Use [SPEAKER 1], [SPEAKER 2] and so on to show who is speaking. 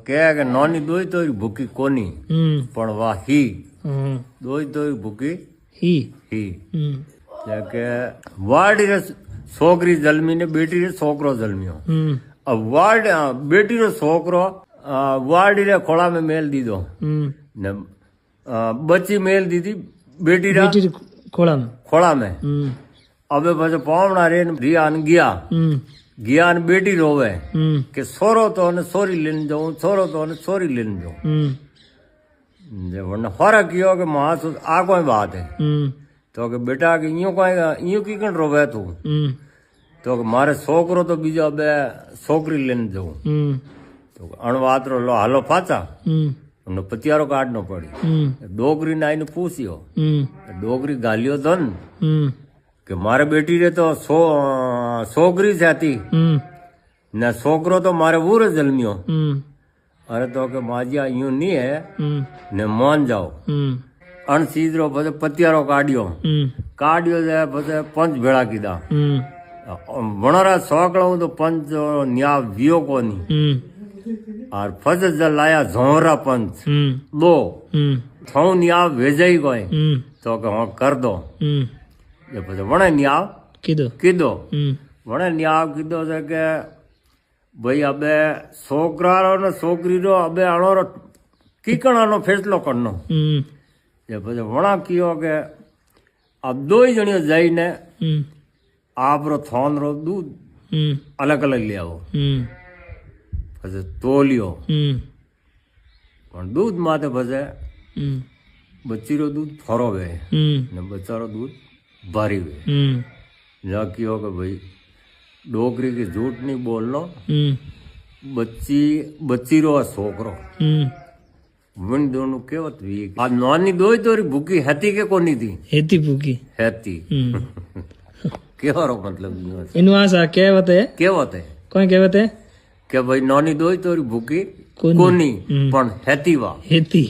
[SPEAKER 1] કે નાની દોઈ તો ભૂખી કોની પણ વાહ હી દોઈ તો ભૂખી હી કે વાડી રે છોકરી જન્મી ને બેટી રે છોકરો જન્મ્યો વાડ બેટી રો છોકરો વાડી રે ખોળા में मेल दीदो ने बच्ची मेल दीदी बेटी रा खोड़ा में अब પછી પાવણા રે રિયાન ગયા ને બેટી રોવે કે સોરો તો અને સોરી લઈને જાઉં સોરો તો અને સોરી લઈને જાઉં વरना फर्क यो કે मां आ कोई बात है तो કે बेटा કે यूं की कण रोवे तू तो કે मारे छोकरो तो बीजा बे छोकरी लઈને जाऊं तो अणवातरो लो हालो पाचा हमने पतियारो काढनो पड़ी डोगरी ने आईने पूछ्यो डोगरी गालियो धन કે મારે બેટી રે તો છોકરી હતી ને છોકરો તો મારે વૂર જન્મ્યો અરે તો કે માજિયા યું નહીં હે ને મોન જાઓ અણસીદરો પછી પતિયારો કાઢ્યો જાય પછી પંચ ભેળા કીધા વણરા સોકળું તો પંચ ન્યા વિયો કોની और फज लाया झोरा पंच दो थऊ न्याव भेजाई गए तो के हाँ कर दो ये પછી વણે ન્યાવ કીધો વણે ન્યાવ કીધો છે કે ભાઈ અબે છોકરાનો ને છોકરીનો અબે અણોરો કીકણાનો ફેસલો કરનો એ પછી વણા કયો કે આ દોય જણીઓ જઈને આપરો થોનરો દૂધ અલગ અલગ લઈ આવો પછી તોલ્યો પણ દૂધ માથે પછી બચ્ચીરો દૂધ ફરોવે ને બચારો દૂધ भारी वे जाकियो के भाई डोगरी की झूठ नहीं बोलनो बच्ची रो छोकरो वन दोनों केवत वी आ नानी दोई तोरी भूखी हती के कोनी थी हेती भूखी हेती केवरो मतलब इनु आसा केवत है कोई केवत है के भाई नानी दोई तोरी भूखी कोनी पण हेती वा हेती